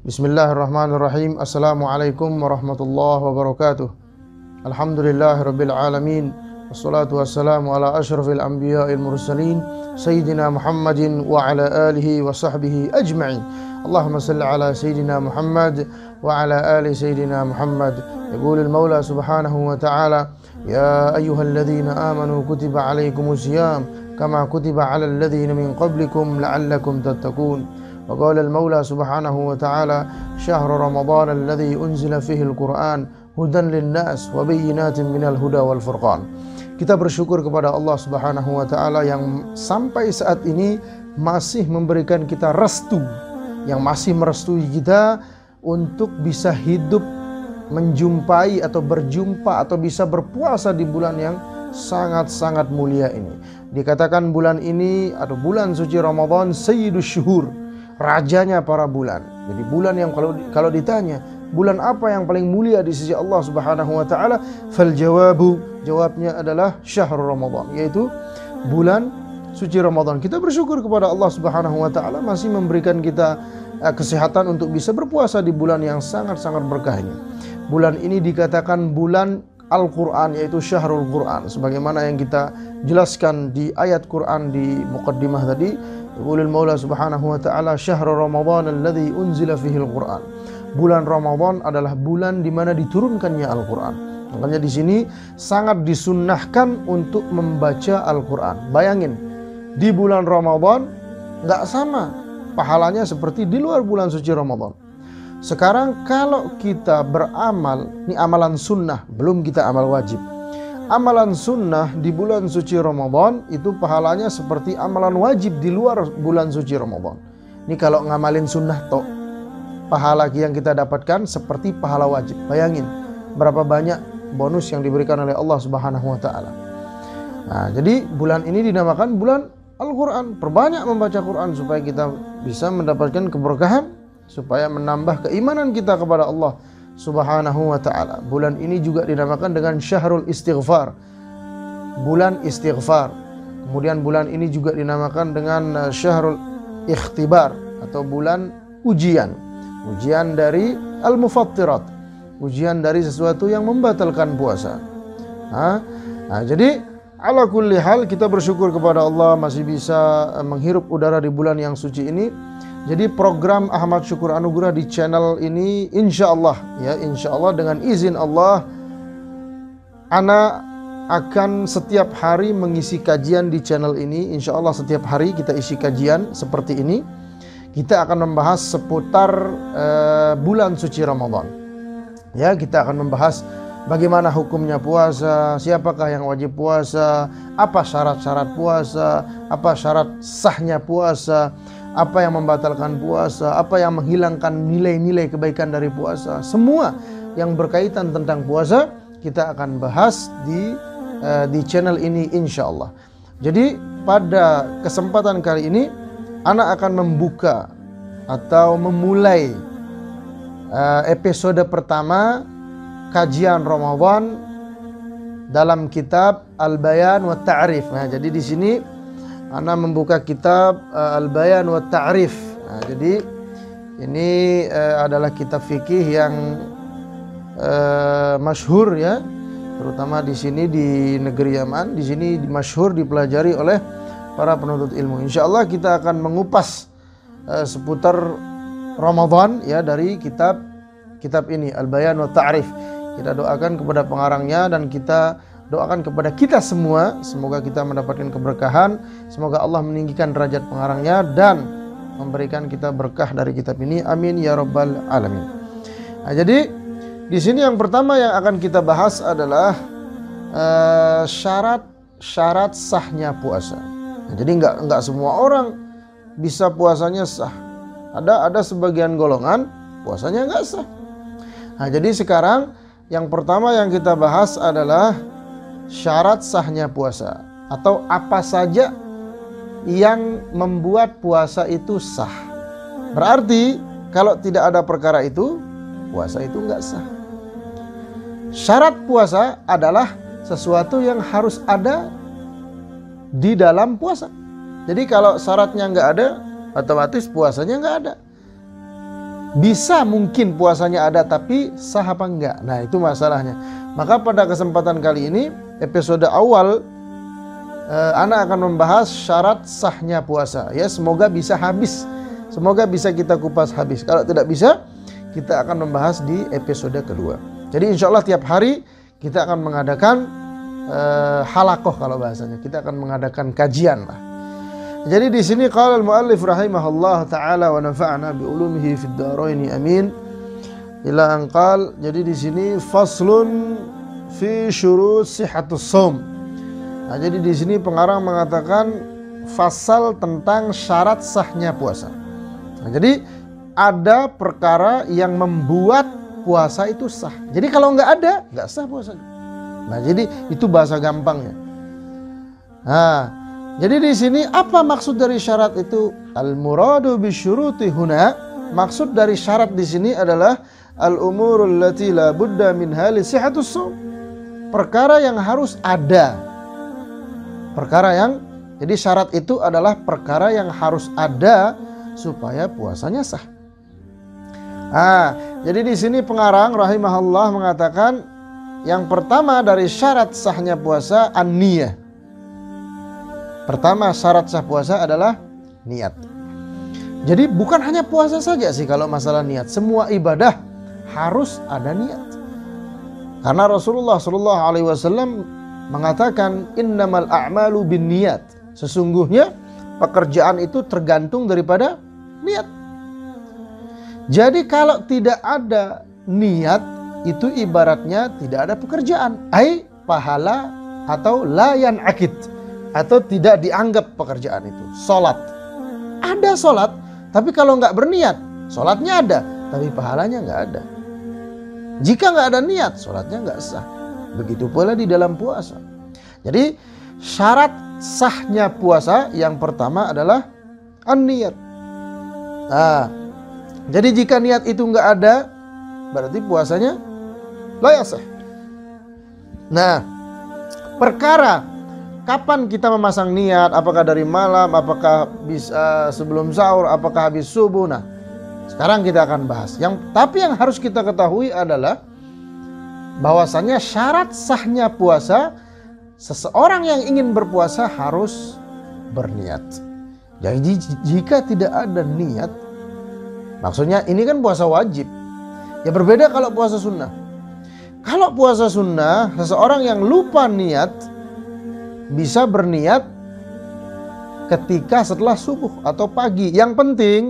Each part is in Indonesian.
Bismillahirrahmanirrahim. Assalamualaikum warahmatullahi wabarakatuh. Alhamdulillahirabbil alamin. Wassalatu wassalamu ala asyrafil anbiya'il mursalin sayyidina Muhammadin wa ala alihi wa sahbihi ajma'in. Allahumma salli ala sayyidina Muhammad wa ala ali sayyidina Muhammad. Yaqulul Maula subhanahu wa ta'ala, ya ayyuhalladzina amanu kutiba alaikumus siyam kama kutiba alal ladzina min qablikum la'allakum tattaqun. وقال المولى سبحانه وتعالى شهر رمضان الذي أنزل فيه القرآن هدى للناس وبينات من الهدى والفرقان. Kita bersyukur kepada Allah Subhanahu wa taala yang sampai saat ini masih memberikan kita restu, yang masih merestui kita untuk bisa hidup menjumpai atau berjumpa atau bisa berpuasa di bulan yang sangat-sangat mulia ini. Dikatakan bulan ini atau bulan suci Ramadan sayyidus syuhur, rajanya para bulan. Jadi bulan yang kalau ditanya bulan apa yang paling mulia di sisi Allah Subhanahu wa taala, fal jawabnya adalah syahrul Ramadan, yaitu bulan suci Ramadan. Kita bersyukur kepada Allah Subhanahu wa taala masih memberikan kita kesehatan untuk bisa berpuasa di bulan yang sangat-sangat berkah ini. Bulan ini dikatakan bulan Al-Quran, yaitu syahrul Quran, sebagaimana yang kita jelaskan di ayat Quran di muqaddimah tadi. Yaqulul Maula subhanahu wa ta'ala syahrul Ramadan alladzi unzila fihi al-Quran. Bulan Ramadan adalah bulan di mana diturunkannya Al-Quran. Makanya di sini sangat disunnahkan untuk membaca Al-Quran. Bayangin, di bulan Ramadan nggak sama pahalanya seperti di luar bulan suci Ramadan. Sekarang kalau kita beramal, ini amalan sunnah, belum kita amal wajib. Amalan sunnah di bulan suci Ramadan itu pahalanya seperti amalan wajib di luar bulan suci Ramadan. Ini kalau ngamalin sunnah toh, pahala yang kita dapatkan seperti pahala wajib. Bayangin berapa banyak bonus yang diberikan oleh Allah Subhanahu wa taala. Nah, jadi bulan ini dinamakan bulan Al-Quran. Perbanyak membaca Quran supaya kita bisa mendapatkan keberkahan, supaya menambah keimanan kita kepada Allah Subhanahu wa ta'ala. Bulan ini juga dinamakan dengan syahrul istighfar, bulan istighfar. Kemudian bulan ini juga dinamakan dengan syahrul ikhtibar atau bulan ujian. Ujian dari al-mufattirat, ujian dari sesuatu yang membatalkan puasa. Nah, jadi ala kulli hal kita bersyukur kepada Allah masih bisa menghirup udara di bulan yang suci ini. Jadi program Ahmad Syukur Anugerah di channel ini insya Allah dengan izin Allah, ana akan setiap hari mengisi kajian di channel ini. Insya Allah setiap hari kita isi kajian seperti ini. Kita akan membahas seputar bulan suci Ramadan. Ya, kita akan membahas bagaimana hukumnya puasa, siapakah yang wajib puasa, apa syarat-syarat puasa, apa syarat sahnya puasa, apa yang membatalkan puasa, apa yang menghilangkan nilai-nilai kebaikan dari puasa. Semua yang berkaitan tentang puasa kita akan bahas di channel ini insya Allah. Jadi pada kesempatan kali ini Ana akan membuka atau memulai episode pertama kajian Ramadan dalam kitab Al-Bayan wa Ta'rif. Nah, jadi di sini Ana membuka kitab Al-Bayan wa Ta'rif. Nah, jadi ini adalah kitab fikih yang masyhur ya, terutama di sini di negeri Yaman. Di sini masyhur dipelajari oleh para penuntut ilmu. Insyaallah kita akan mengupas seputar Ramadan ya dari kitab ini Al-Bayan wa Ta'rif. Kita doakan kepada pengarangnya dan kita doakan kepada kita semua, semoga kita mendapatkan keberkahan, semoga Allah meninggikan derajat pengarangnya dan memberikan kita berkah dari kitab ini. Amin ya rabbal alamin. Nah, jadi di sini yang pertama yang akan kita bahas adalah syarat sahnya puasa. Nah, jadi enggak semua orang bisa puasanya sah. Ada sebagian golongan puasanya enggak sah. Nah, jadi sekarang yang pertama yang kita bahas adalah syarat sahnya puasa, atau apa saja yang membuat puasa itu sah. Berarti kalau tidak ada perkara itu, puasa itu enggak sah. Syarat puasa adalah sesuatu yang harus ada di dalam puasa. Jadi kalau syaratnya nggak ada, otomatis puasanya nggak ada. Bisa mungkin puasanya ada tapi sah apa enggak? Nah itu masalahnya. Maka pada kesempatan kali ini, episode awal, Ana akan membahas syarat sahnya puasa. Ya, semoga bisa habis. Semoga bisa kita kupas habis. Kalau tidak bisa, kita akan membahas di episode kedua. Jadi insya Allah tiap hari kita akan mengadakan halakoh kalau bahasanya. Kita akan mengadakan kajian lah. Jadi di sini qala al-muallif rahimahullah taala wa nafa'ana bi ulumihi fid dharain amin. Ila an qala, jadi di sini faslun fi syurut sihhatus shaum. Nah, jadi di sini pengarang mengatakan fasal tentang syarat sahnya puasa. Nah, jadi ada perkara yang membuat puasa itu sah. Jadi kalau nggak ada, nggak sah puasa. Nah, jadi itu bahasa gampangnya. Nah, jadi di sini apa maksud dari syarat itu? Al-muradu bisyuruti huna, maksud dari syarat di sini adalah al-umurul lati la budda minha li sihhatus shaum. Perkara yang harus ada. Jadi syarat itu adalah perkara yang harus ada supaya puasanya sah. Jadi di sini pengarang rahimahullah mengatakan yang pertama dari syarat sahnya puasa an-niyah. Pertama syarat sah puasa adalah niat. Jadi bukan hanya puasa saja sih kalau masalah niat. Semua ibadah harus ada niat. Karena Rasulullah SAW mengatakan innamal a'malu binniyat. Sesungguhnya pekerjaan itu tergantung daripada niat. Jadi kalau tidak ada niat, itu ibaratnya tidak ada pekerjaan. Ai pahala atau la yan'aqid, atau tidak dianggap pekerjaan itu. Salat, ada salat, tapi kalau nggak berniat, salatnya ada, tapi pahalanya nggak ada. Jika nggak ada niat, salatnya nggak sah. Begitu pula di dalam puasa. Jadi syarat sahnya puasa yang pertama adalah an-niyat. Nah, jadi jika niat itu nggak ada, berarti puasanya la yasah. Nah, perkara kapan kita memasang niat, apakah dari malam, apakah bisa sebelum sahur, apakah habis subuh. Nah, sekarang kita akan bahas. Tapi yang harus kita ketahui adalah bahwasanya syarat sahnya puasa, seseorang yang ingin berpuasa harus berniat. Jadi jika tidak ada niat, maksudnya ini kan puasa wajib. Ya berbeda kalau puasa sunnah. Kalau puasa sunnah, seseorang yang lupa niat bisa berniat ketika setelah subuh atau pagi. Yang penting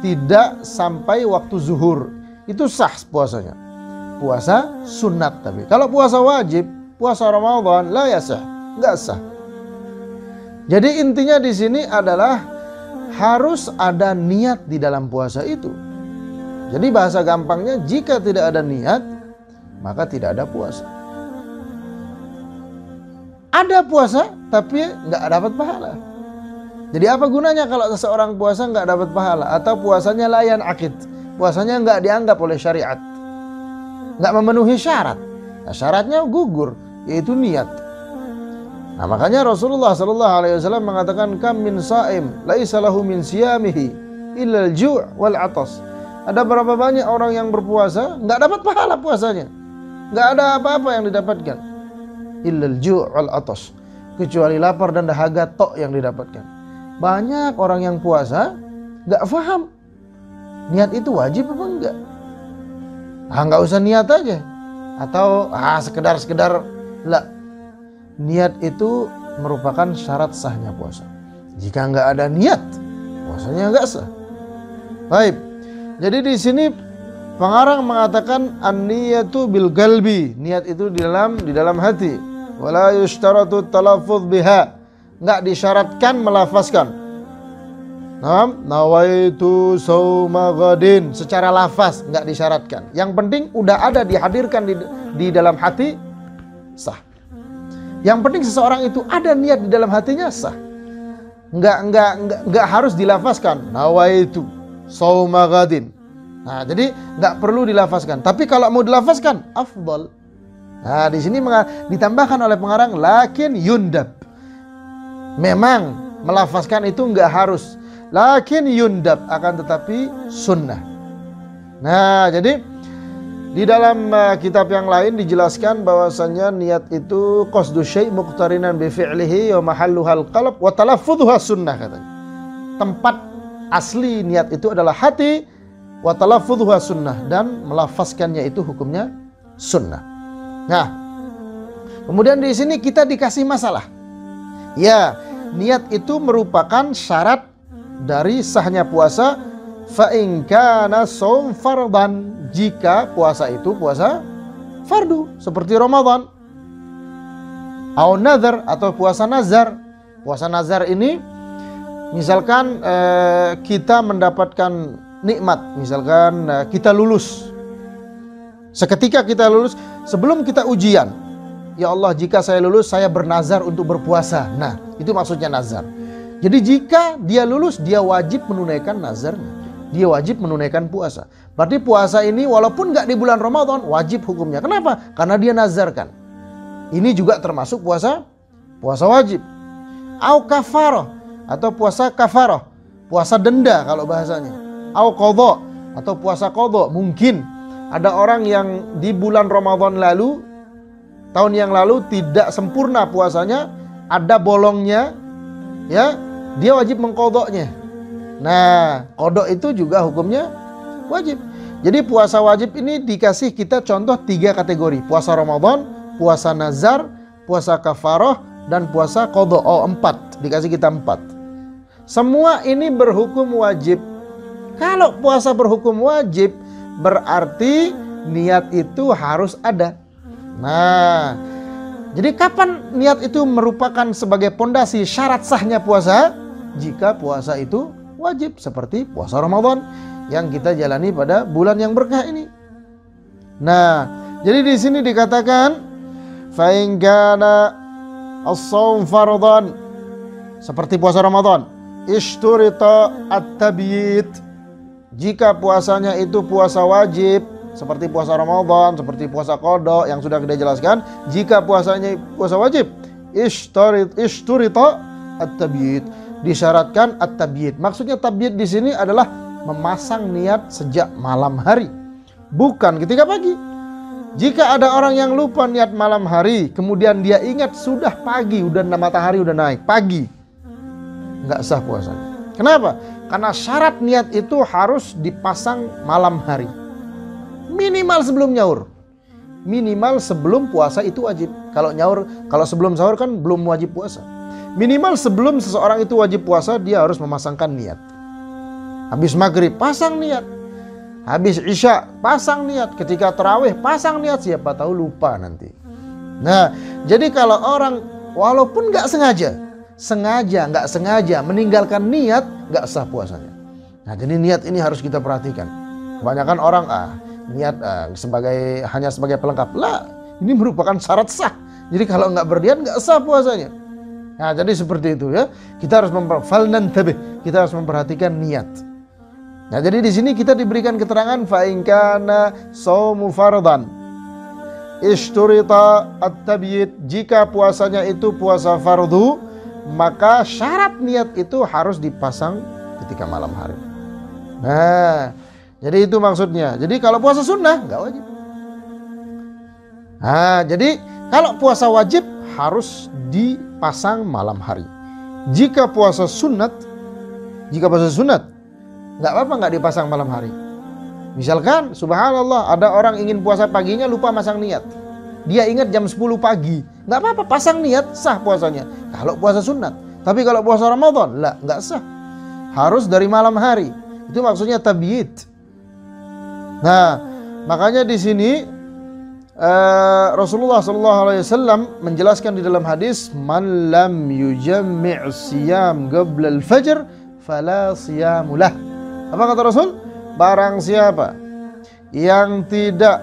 tidak sampai waktu zuhur. Itu sah puasanya. Puasa sunat tapi. Kalau puasa wajib, puasa Ramadan la yasah, enggak sah. Jadi intinya di sini adalah harus ada niat di dalam puasa itu. Jadi bahasa gampangnya, jika tidak ada niat, maka tidak ada puasa. Ada puasa tapi nggak dapat pahala. Jadi apa gunanya kalau seseorang puasa nggak dapat pahala, atau puasanya la yan'aqid, puasanya nggak dianggap oleh syariat, nggak memenuhi syarat. Nah, syaratnya gugur, yaitu niat. Nah, makanya Rasulullah SAW mengatakan kam min saim laisa lahu min siyamihi illa al-ju' wal 'atas. Ada berapa banyak orang yang berpuasa nggak dapat pahala puasanya, nggak ada apa-apa yang didapatkan. Illa al-ju' wal 'atas, kecuali lapar dan dahaga tok yang didapatkan. Banyak orang yang puasa nggak paham niat itu wajib apa enggak. Nggak usah niat aja, atau sekedar lah. Niat itu merupakan syarat sahnya puasa. Jika nggak ada niat, puasanya nggak sah. Baik. Jadi di sini pengarang mengatakan an-niyatu bil qalbi. Niat itu di dalam hati. Wala yushtaratu talaffuz biha. Nggak disyaratkan melafazkan. Nawaitu shauma ghadin, secara lafaz nggak disyaratkan. Yang penting udah ada dihadirkan di dalam hati, sah. Yang penting seseorang itu ada niat di dalam hatinya, sah. Nggak harus dilafazkan. Nawaitu shauma ghadin. Nah, jadi nggak perlu dilafazkan. Tapi kalau mau dilafazkan, afdal. Nah, di sini ditambahkan oleh pengarang lakin yundab. Memang melafazkan itu enggak harus, lakin yundab, akan tetapi sunnah. Nah, jadi di dalam kitab yang lain dijelaskan bahwasanya niat itu qasdu syai' muqtarinan bi fi'lihi wa mahalluhal qalb wa talaffudhuha sunnah, katanya. Tempat asli niat itu adalah hati, wa talaffudhuha sunnah, dan melafazkannya itu hukumnya sunnah. Nah, kemudian di sini kita dikasih masalah. Ya, niat itu merupakan syarat dari sahnya puasa. Fa in kana shaum fardhan, jika puasa itu puasa fardu seperti Ramadan. Au nazar, atau puasa nazar. Puasa nazar ini misalkan kita mendapatkan nikmat, misalkan kita lulus. Seketika kita lulus, sebelum kita ujian, ya Allah, jika saya lulus, saya bernazar untuk berpuasa. Nah, itu maksudnya nazar. Jadi jika dia lulus, dia wajib menunaikan nazarnya. Dia wajib menunaikan puasa. Berarti puasa ini walaupun nggak di bulan Ramadan, wajib hukumnya. Kenapa? Karena dia nazarkan. Ini juga termasuk puasa wajib. Au kafarah, atau puasa kafarah, puasa denda kalau bahasanya. Au qadha, atau puasa qadha. Mungkin ada orang yang di bulan Ramadan lalu, tahun yang lalu tidak sempurna puasanya, ada bolongnya, ya, dia wajib mengqadhanya. Nah, qadha itu juga hukumnya wajib. Jadi puasa wajib ini dikasih kita contoh 3 kategori. Puasa Ramadan, puasa nazar, puasa kafarah, dan puasa qadha. Oh, 4. Dikasih kita 4. Semua ini berhukum wajib. Kalau puasa berhukum wajib, berarti niat itu harus ada. Nah, jadi kapan niat itu merupakan sebagai pondasi syarat sahnya puasa? Jika puasa itu wajib, seperti puasa Ramadan yang kita jalani pada bulan yang berkah ini. Nah, jadi di sini dikatakan fa in kana as-shaum fardhan, seperti puasa Ramadan, ishturita at-tabyit. Jika puasanya itu puasa wajib, seperti puasa Ramadan, seperti puasa qadha yang sudah kita jelaskan, jika puasanya puasa wajib, ishturita at-tabyit, disyaratkan at-tabyit. Maksudnya tabyit di sini adalah memasang niat sejak malam hari, bukan ketika pagi. Jika ada orang yang lupa niat malam hari, kemudian dia ingat sudah pagi, udah matahari udah naik, pagi, nggak sah puasanya. Kenapa? Karena syarat niat itu harus dipasang malam hari, minimal sebelum nyaur. Minimal sebelum puasa itu wajib. Kalau nyaur, kalau sebelum sahur kan belum wajib puasa. Minimal sebelum seseorang itu wajib puasa, dia harus memasangkan niat. Habis maghrib, pasang niat. Habis isya, pasang niat. Ketika tarawih, pasang niat. Siapa tahu lupa nanti. Nah, jadi kalau orang walaupun nggak sengaja, nggak sengaja meninggalkan niat, nggak sah puasanya. Nah, jadi niat ini harus kita perhatikan. Kebanyakan orang niat hanya sebagai pelengkap. Lah, ini merupakan syarat sah. Jadi kalau nggak berniat, nggak sah puasanya. Nah, jadi seperti itu ya. Kita harus kita harus memperhatikan niat. Nah, jadi di sini kita diberikan keterangan fa in kana shaumu fardhan ishturita at-tabyit, jika puasanya itu puasa fardu, maka syarat niat itu harus dipasang ketika malam hari. Nah, jadi itu maksudnya. Jadi kalau puasa sunnah nggak wajib. Nah, jadi kalau puasa wajib harus dipasang malam hari. Jika puasa sunat nggak apa-apa nggak dipasang malam hari. Misalkan subhanallah ada orang ingin puasa paginya lupa masang niat. Dia ingat jam 10 pagi, nggak apa-apa, pasang niat, sah puasanya. Kalau puasa sunat. Tapi kalau puasa Ramadan, nggak sah. Harus dari malam hari. Itu maksudnya tabyit. Nah, makanya di sini Rasulullah SAW menjelaskan di dalam hadis, man lam yujammi' siyam qabla al-fajr fala siyamulah. Apa kata Rasul? Barang siapa yang tidak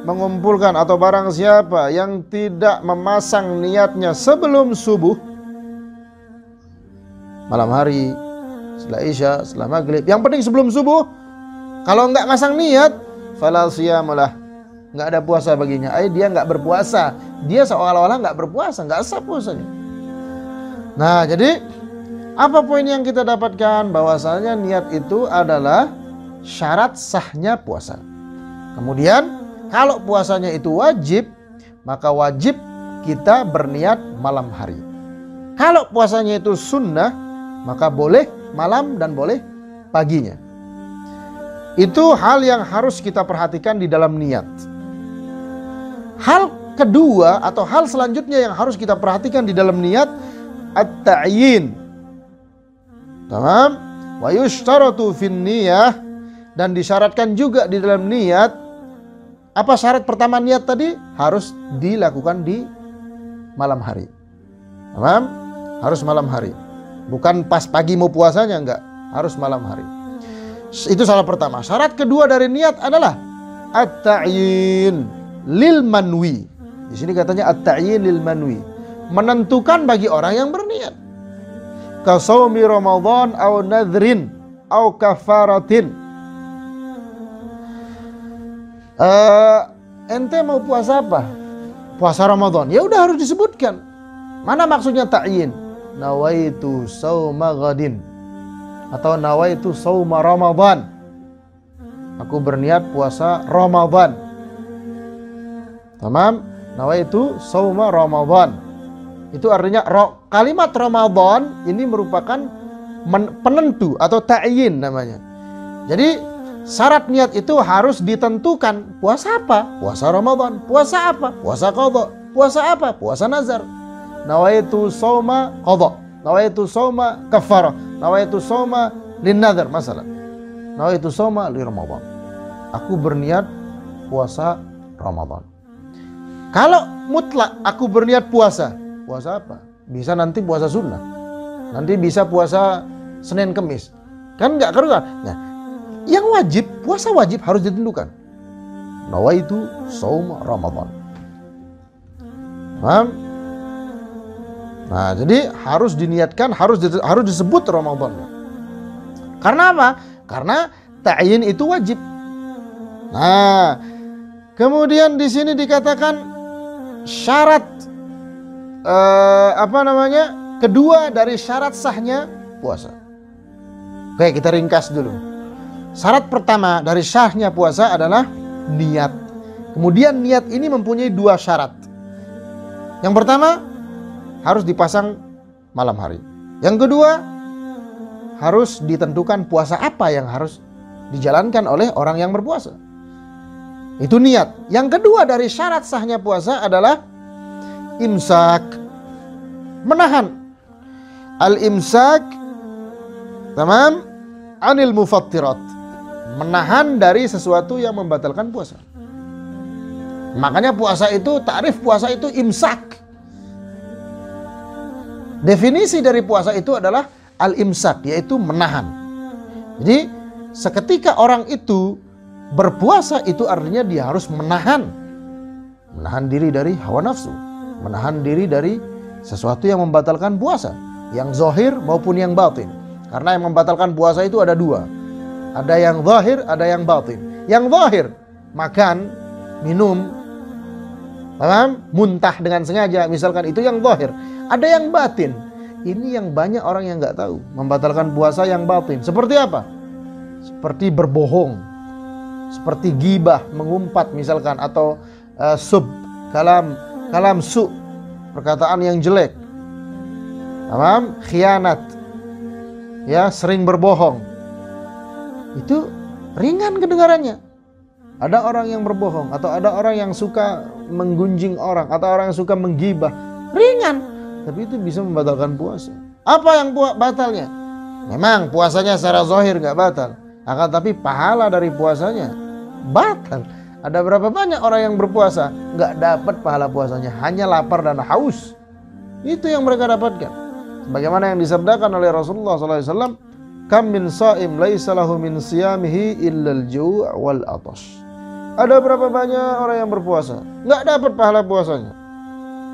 mengumpulkan, atau barang siapa yang tidak memasang niatnya sebelum subuh, malam hari, setelah isya, setelah maghrib, yang penting sebelum subuh, kalau nggak masang niat, fala siyamulah, nggak ada puasa baginya. Dia nggak berpuasa, dia seolah-olah nggak berpuasa, nggak sah puasanya. Nah, jadi apa poin yang kita dapatkan? Bahwasanya niat itu adalah syarat sahnya puasa. Kemudian kalau puasanya itu wajib, maka wajib kita berniat malam hari. Kalau puasanya itu sunnah, maka boleh malam dan boleh paginya. Itu hal yang harus kita perhatikan di dalam niat. Hal kedua atau hal selanjutnya yang harus kita perhatikan di dalam niat, at-ta'yin. Tamam? Wa yushtaratu fin niyah, dan disyaratkan juga di dalam niat. Apa syarat pertama niat tadi? Harus dilakukan di malam hari. Tamam? Harus malam hari. Bukan pas pagi mau puasanya, enggak. Harus malam hari. Itu syarat pertama. Syarat kedua dari niat adalah at-ta'yin lil manwi. Di sini katanya at-ta'yin lil manwi, menentukan bagi orang yang berniat. Ka shaumi Ramadan au nadhrin au kafaratin. Ente mau puasa apa? Puasa Ramadan. Ya udah harus disebutkan. Mana maksudnya ta'yin? Nawaitu shauma ghadin atau nawaitu shauma Ramadan. Aku berniat puasa Ramadan. Tamam? Nawaitu shauma Ramadan. Itu artinya kalimat Ramadan ini merupakan penentu atau ta'yin namanya. Jadi syarat niat itu harus ditentukan. Puasa apa? Puasa Ramadan. Puasa apa? Puasa qadha. Puasa apa? Puasa nazar. Nawaitu shauma qadha. Nawaitu shauma kafarah. Nawaitu shauma lin nazar masalah. Nawaitu shauma li Ramadan. Aku berniat puasa Ramadan. Kalau mutlak aku berniat puasa. Puasa apa? Bisa nanti puasa sunnah. Nanti bisa puasa Senin Kemis. Kan enggak kerugian. Nah, yang wajib, puasa wajib harus ditentukan. Nawaitu shaum Ramadan. Paham? Nah, jadi harus diniatkan, harus disebut Ramadan. Karena apa? Karena ta'yin itu wajib. Nah, kemudian di sini dikatakan syarat kedua dari syarat sahnya puasa. Oke, kita ringkas dulu. Syarat pertama dari sahnya puasa adalah niat. Kemudian niat ini mempunyai dua syarat. Yang pertama harus dipasang malam hari. Yang kedua harus ditentukan puasa apa yang harus dijalankan oleh orang yang berpuasa. Itu niat. Yang kedua dari syarat sahnya puasa adalah imsak, menahan. Al-imsak, tamam, anil mufattirat, menahan dari sesuatu yang membatalkan puasa. Makanya puasa itu, ta'rif puasa itu imsak. Definisi dari puasa itu adalah al-imsak, yaitu menahan. Jadi seketika orang itu berpuasa, itu artinya dia harus menahan diri dari hawa nafsu, menahan diri dari sesuatu yang membatalkan puasa, yang zahir maupun yang batin. Karena yang membatalkan puasa itu ada dua, ada yang zahir, ada yang batin. Yang zahir, makan, minum, muntah dengan sengaja, misalkan, itu yang zahir. Ada yang batin, ini yang banyak orang yang nggak tahu, membatalkan puasa yang batin. Seperti apa? Seperti berbohong, seperti gibah, mengumpat misalkan, atau kalam su, perkataan yang jelek, khianat, ya, sering berbohong. Itu ringan kedengarannya. Ada orang yang berbohong, atau ada orang yang suka menggunjing orang, atau orang yang suka menggibah, ringan, tapi itu bisa membatalkan puasa. Apa yang batalnya? Memang puasanya secara zahir nggak batal, akan tapi pahala dari puasanya batal. Ada berapa banyak orang yang berpuasa nggak dapat pahala puasanya, hanya lapar dan haus. Itu yang mereka dapatkan. Sebagaimana yang disabdakan oleh Rasulullah SAW, kam min saim laisa lahu min siyamihi illal ju' wal atash. Ada berapa banyak orang yang berpuasa nggak dapat pahala puasanya.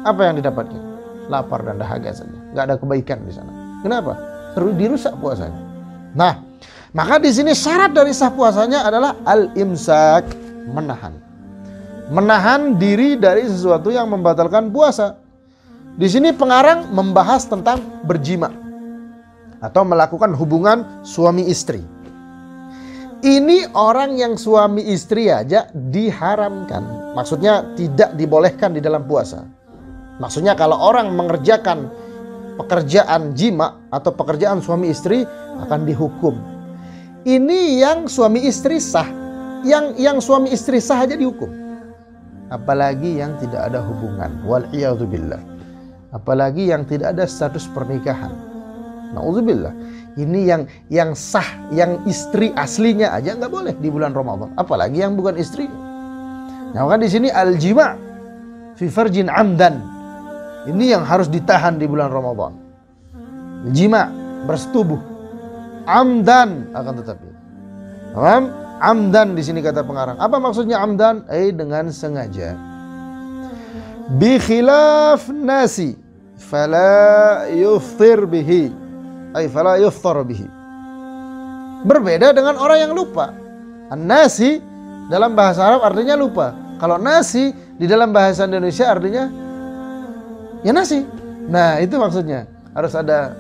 Apa yang didapatkan? Lapar dan dahaga saja. Nggak ada kebaikan di sana. Kenapa? Dirusak puasanya. Nah, maka di sini syarat dari sah puasanya adalah al-imsak, menahan. Menahan diri dari sesuatu yang membatalkan puasa. Di sini pengarang membahas tentang berjima atau melakukan hubungan suami istri. Ini orang yang suami istri aja diharamkan. Maksudnya tidak dibolehkan di dalam puasa. Maksudnya kalau orang mengerjakan pekerjaan jima atau pekerjaan suami istri akan dihukum. Ini yang suami istri sah. Yang suami istri sah aja dihukum. Apalagi yang tidak ada hubungan. Wal'iyadzubillah. Apalagi yang tidak ada status pernikahan. Na'udzubillah. Ini yang sah, yang istri aslinya aja nggak boleh di bulan Ramadan. Apalagi yang bukan istri. Nah, kan di sini al-jima' fi farjin amdan. Ini yang harus ditahan di bulan Ramadan. Jima' bersetubuh. Amdan akan tetapi. Paham? Amdan di sini kata pengarang. Apa maksudnya amdan? Dengan sengaja. Bi khilaf nasi fala yuftir bihi. Fala yuftar bihi. Berbeda dengan orang yang lupa. An-nasi dalam bahasa Arab artinya lupa. Kalau nasi di dalam bahasa Indonesia artinya ya nasi. Nah, itu maksudnya. Harus ada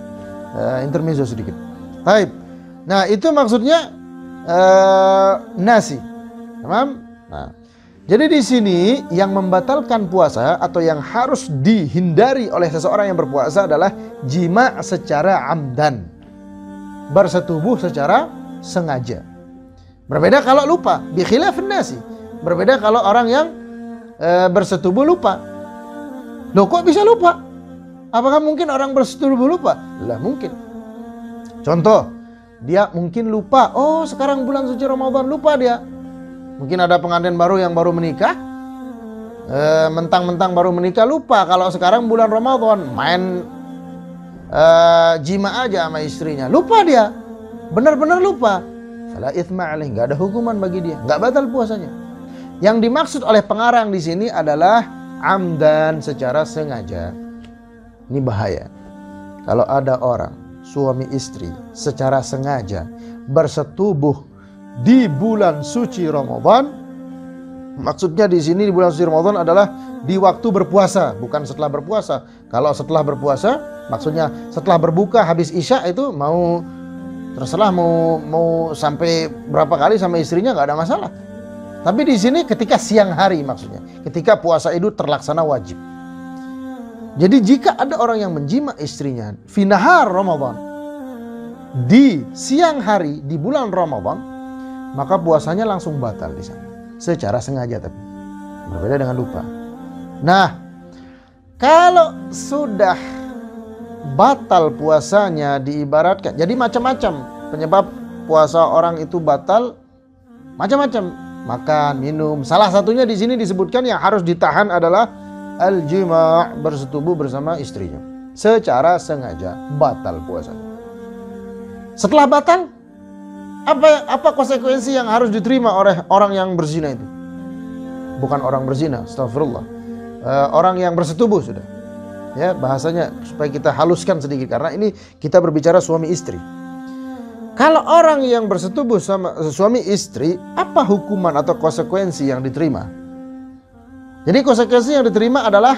intermezzo sedikit. Baik. Nah, itu maksudnya nasi. Paham? Nah, jadi di sini yang membatalkan puasa atau yang harus dihindari oleh seseorang yang berpuasa adalah jima' secara amdan. Bersetubuh secara sengaja. Berbeda kalau lupa, bi khilafin nasi. Berbeda kalau orang yang bersetubuh lupa. Loh, kok bisa lupa? Apakah mungkin orang bersetubuh lupa? Lah, mungkin. Contoh, dia mungkin lupa. Oh, sekarang bulan suci Ramadan, lupa dia. Mungkin ada pengantin baru yang baru menikah, mentang-mentang baru menikah lupa kalau sekarang bulan Ramadan, main jima aja sama istrinya, lupa dia, benar-benar lupa. Fala itsma alaih, nggak ada hukuman bagi dia, nggak batal puasanya. Yang dimaksud oleh pengarang di sini adalah amdan, secara sengaja. Ini bahaya. Kalau ada orang suami istri secara sengaja bersetubuh di bulan suci Ramadan, maksudnya di sini di bulan suci Ramadan adalah di waktu berpuasa, bukan setelah berpuasa. Kalau setelah berpuasa, maksudnya setelah berbuka habis Isya itu mau terserah mau sampai berapa kali sama istrinya nggak ada masalah. Tapi di sini ketika siang hari maksudnya, ketika puasa itu terlaksana wajib. Jadi jika ada orang yang menjima istrinya fi nahar Ramadan, di siang hari di bulan Ramadan, maka puasanya langsung batal di sana. Secara sengaja tapi. Berbeda dengan lupa. Nah, kalau sudah batal puasanya diibaratkan. Jadi macam-macam penyebab puasa orang itu batal, macam-macam. Makan, minum. Salah satunya di sini disebutkan yang harus ditahan adalah al-jima', bersetubuh bersama istrinya. Secara sengaja batal puasanya. Setelah batal, apa konsekuensi yang harus diterima oleh orang yang berzina itu? Bukan orang berzina, astagfirullah. Orang yang bersetubuh sudah. Ya, bahasanya supaya kita haluskan sedikit karena ini kita berbicara suami istri. Kalau orang yang bersetubuh sama suami istri, apa hukuman atau konsekuensi yang diterima? Jadi konsekuensi yang diterima adalah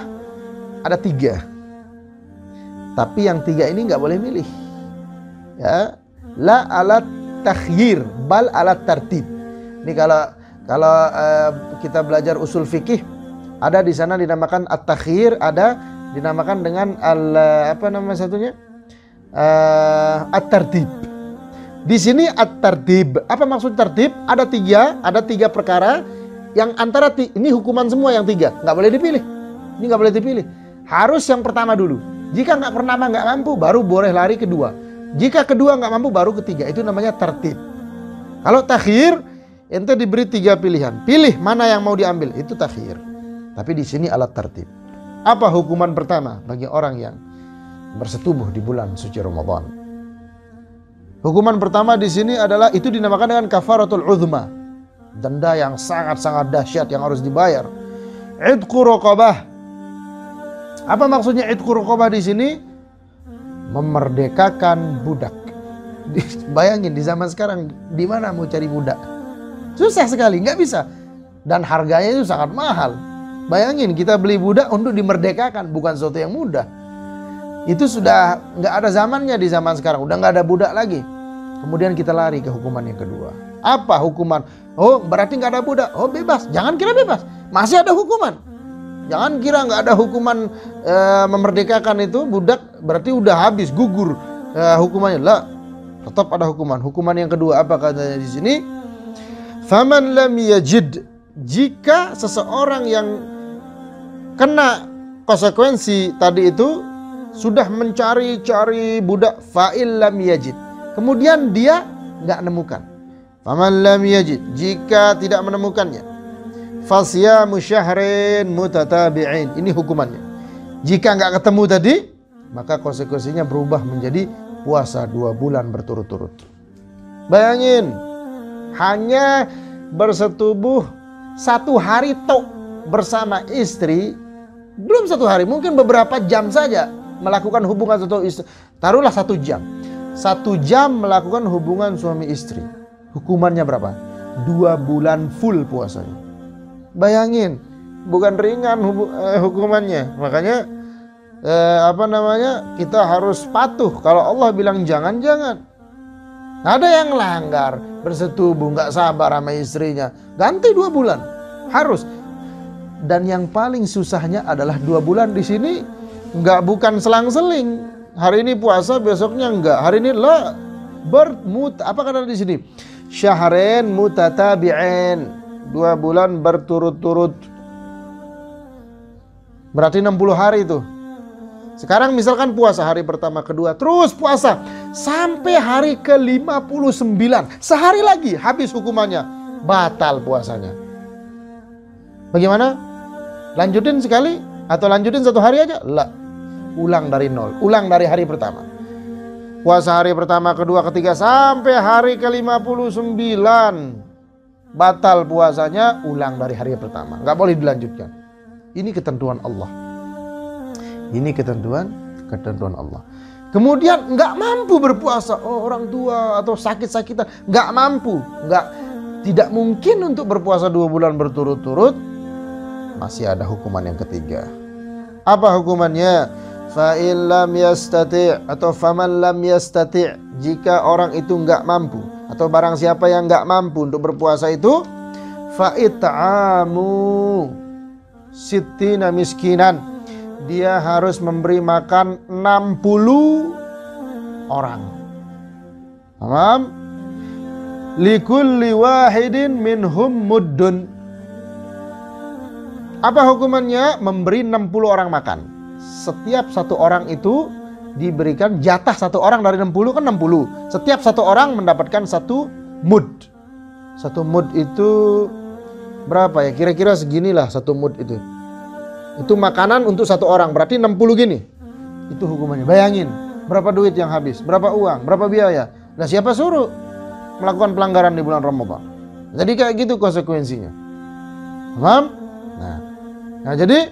ada 3. Tapi yang 3 ini nggak boleh milih. Ya, la alat takhyir bal alat tartib. Ini kalau kita belajar usul fikih, ada di sana dinamakan at-takhyir, ada dinamakan dengan apa nama satunya? At-tartib. Di sini at-tartib. Apa maksud tartib? Ada 3 perkara yang antara ini hukuman semua yang 3, nggak boleh dipilih. Ini nggak boleh dipilih. Harus yang pertama dulu. Jika pertama nggak mampu, baru boleh lari kedua. Jika kedua nggak mampu, baru ketiga. Itu namanya tertib. Kalau takhir, ente diberi 3 pilihan. Pilih mana yang mau diambil. Itu takhir. Tapi di sini alat tertib. Apa hukuman pertama bagi orang yang bersetubuh di bulan suci Ramadan? Hukuman pertama di sini adalah itu dinamakan dengan kafaratul uzma. Denda yang sangat-sangat dahsyat yang harus dibayar. Idqu raqabah. Apa maksudnya idqu raqabah di sini? Memerdekakan budak. Bayangin di zaman sekarang di mana mau cari budak? Susah sekali, nggak bisa. Dan harganya itu sangat mahal. Bayangin, kita beli budak untuk dimerdekakan, bukan sesuatu yang mudah. Itu sudah nggak ada zamannya di zaman sekarang, udah nggak ada budak lagi. Kemudian kita lari ke hukuman yang kedua. Apa hukuman? Oh, berarti nggak ada budak. Oh, bebas. Jangan kira bebas, masih ada hukuman. Jangan kira nggak ada hukuman memerdekakan itu budak berarti udah habis, gugur hukumannya. Lah, tetap ada hukuman. Hukuman yang kedua apa katanya di sini? Faman lam yajid, jika seseorang yang kena konsekuensi tadi itu sudah mencari-cari budak, fa'il lam yajid, kemudian dia nggak nemukan. Faman lam yajid, jika tidak menemukannya, fasyamu syahrin mutatabi'in, ini hukumannya. Jika nggak ketemu tadi, maka konsekuensinya berubah menjadi puasa 2 bulan berturut-turut. Bayangin, hanya bersetubuh 1 hari tok bersama istri, belum 1 hari, mungkin beberapa jam saja melakukan hubungan atau istri. Taruhlah 1 jam. 1 jam melakukan hubungan suami istri. Hukumannya berapa? 2 bulan full puasanya. Bayangin, bukan ringan hukumannya. Makanya kita harus patuh. Kalau Allah bilang jangan, jangan. Ada yang langgar, bersetubuh, nggak sabar sama istrinya, ganti 2 bulan, harus. Dan yang paling susahnya adalah 2 bulan di sini bukan selang-seling. Hari ini puasa, besoknya enggak. Hari ini lah apa kata di sini? Syahrain mutatabi'in, 2 bulan berturut-turut. Berarti 60 hari itu. Sekarang misalkan puasa hari pertama, kedua, terus puasa sampai hari ke-59. Sehari lagi habis hukumannya, batal puasanya. Bagaimana? Lanjutin sekali atau lanjutin 1 hari aja? Lah, ulang dari nol, ulang dari hari pertama. Puasa hari pertama, kedua, ketiga sampai hari ke-59. Batal puasanya, ulang dari hari pertama. Nggak boleh dilanjutkan. Ini ketentuan Allah. Ini ketentuan Allah. Kemudian nggak mampu berpuasa, orang tua atau sakit-sakitan, nggak mampu, tidak mungkin untuk berpuasa 2 bulan berturut-turut. Masih ada hukuman yang ketiga. Apa hukumannya? Fa'il lam yastati' atau faman lam yastati', jika orang itu nggak mampu atau barang siapa yang nggak mampu untuk berpuasa itu, fa'it'amu sittina miskinan, dia harus memberi makan 60 orang. Paham? Likulli wahidin minhum muddun. Apa hukumannya? Memberi 60 orang makan. Setiap 1 orang itu diberikan jatah 1 orang dari 60 kan 60. Setiap 1 orang mendapatkan 1 mud. 1 mud itu berapa ya? Kira-kira seginilah 1 mud itu. Itu makanan untuk 1 orang, berarti 60 gini. Itu hukumannya. Bayangin, berapa duit yang habis, berapa uang, berapa biaya. Nah, siapa suruh melakukan pelanggaran di bulan Ramadan? Jadi kayak gitu konsekuensinya. Paham? Nah, jadi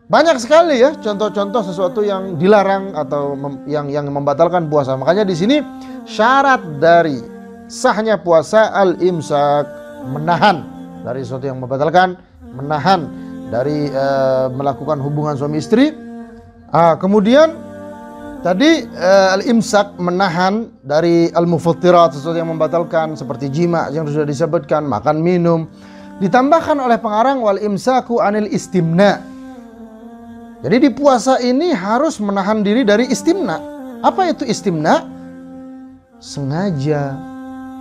banyak sekali ya contoh-contoh sesuatu yang dilarang atau yang membatalkan puasa. Makanya di sini syarat dari sahnya puasa al-imsak, menahan dari sesuatu yang membatalkan, menahan dari melakukan hubungan suami istri. Kemudian tadi al-imsak, menahan dari al-mufattirat, sesuatu yang membatalkan seperti jima yang sudah disebutkan, makan minum. Ditambahkan oleh pengarang wal imsaku anil istimna. Jadi di puasa ini harus menahan diri dari istimna. Apa itu istimna? Sengaja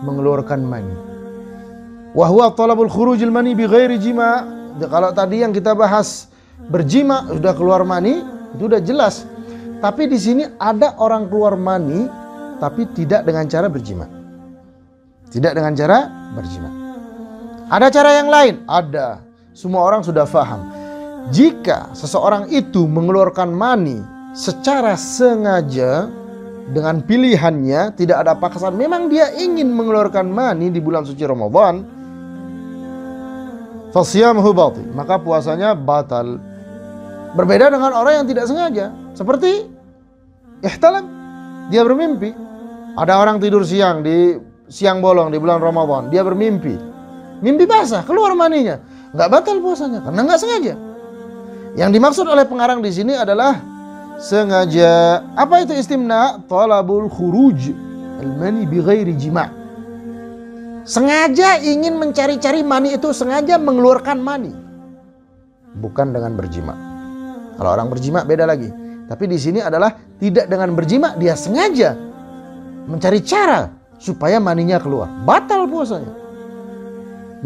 mengeluarkan mani. Wa huwa talabul khurujil mani bi ghairi jima'. Kalau tadi yang kita bahas berjima sudah keluar mani, itu udah jelas. Tapi di sini ada orang keluar mani tapi tidak dengan cara berjima. Tidak dengan cara berjima. Ada cara yang lain? Ada. Semua orang sudah paham. Jika seseorang itu mengeluarkan mani secara sengaja dengan pilihannya, tidak ada paksaan, memang dia ingin mengeluarkan mani di bulan suci Ramadan, fasyamuhu batil, maka puasanya batal. Berbeda dengan orang yang tidak sengaja, seperti ihtalam, dia bermimpi. Ada orang tidur siang di siang bolong di bulan Ramadan, dia bermimpi, mimpi basah, keluar maninya, nggak batal puasanya karena nggak sengaja. Yang dimaksud oleh pengarang di sini adalah sengaja. Apa itu istimna? Talabul khuruj al-mani bi ghairi jima'. Sengaja ingin mencari-cari mani itu, sengaja mengeluarkan mani. Bukan dengan berjima. Kalau orang berjima beda lagi. Tapi di sini adalah tidak dengan berjima, dia sengaja mencari cara supaya maninya keluar. Batal puasanya.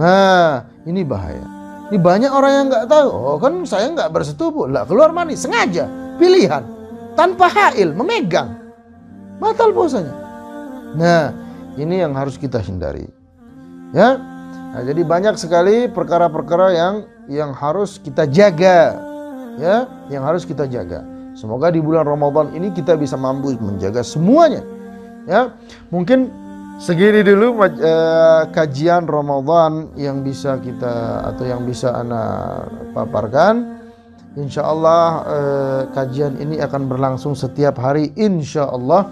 Nah, ini bahaya. Ini banyak orang yang nggak tahu. Oh kan saya nggak bersetubuh, lah keluar mani sengaja, pilihan, tanpa hail, memegang, batal puasanya. Nah, ini yang harus kita hindari, ya. Nah, jadi banyak sekali perkara-perkara yang harus kita jaga, ya, yang harus kita jaga. Semoga di bulan Ramadan ini kita bisa mampu menjaga semuanya, ya. Mungkin segini dulu kajian Ramadan yang bisa kita atau yang bisa ana paparkan. Insya Allah kajian ini akan berlangsung setiap hari insya Allah.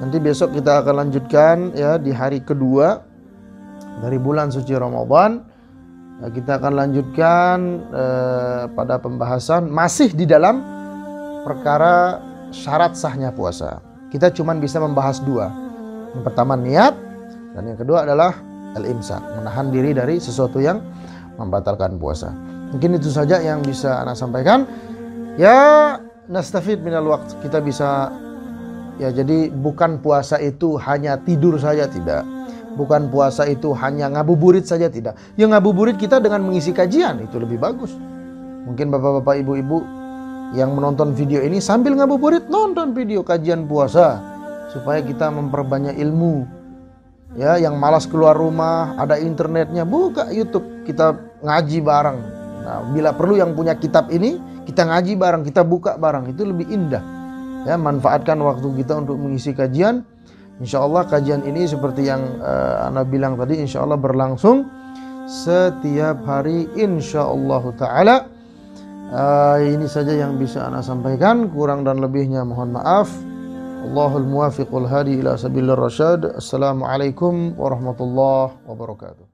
Nanti besok kita akan lanjutkan ya di hari kedua dari bulan suci Ramadan. Kita akan lanjutkan pada pembahasan masih di dalam perkara syarat sahnya puasa. Kita cuma bisa membahas dua. Yang pertama niat, dan yang kedua adalah al-imsak, menahan diri dari sesuatu yang membatalkan puasa. Mungkin itu saja yang bisa ana sampaikan. Ya, nastafid minal waqt. Kita bisa, ya jadi bukan puasa itu hanya tidur saja, tidak. Bukan puasa itu hanya ngabuburit saja, tidak. Yang ngabuburit kita dengan mengisi kajian, itu lebih bagus. Mungkin bapak-bapak, ibu-ibu yang menonton video ini sambil ngabuburit nonton video kajian puasa, supaya kita memperbanyak ilmu. Ya, yang malas keluar rumah, ada internetnya, buka YouTube, kita ngaji bareng. Nah, bila perlu yang punya kitab ini, kita ngaji bareng, kita buka bareng, itu lebih indah. Ya, manfaatkan waktu kita untuk mengisi kajian. Insya Allah kajian ini seperti yang ana bilang tadi, insya Allah berlangsung setiap hari insya Allah Ta'ala. Ini saja yang bisa ana sampaikan, kurang dan lebihnya mohon maaf. Allahul muwafiqul hadi ila sabilir rasyad. Assalamualaikum warahmatullahi wabarakatuh.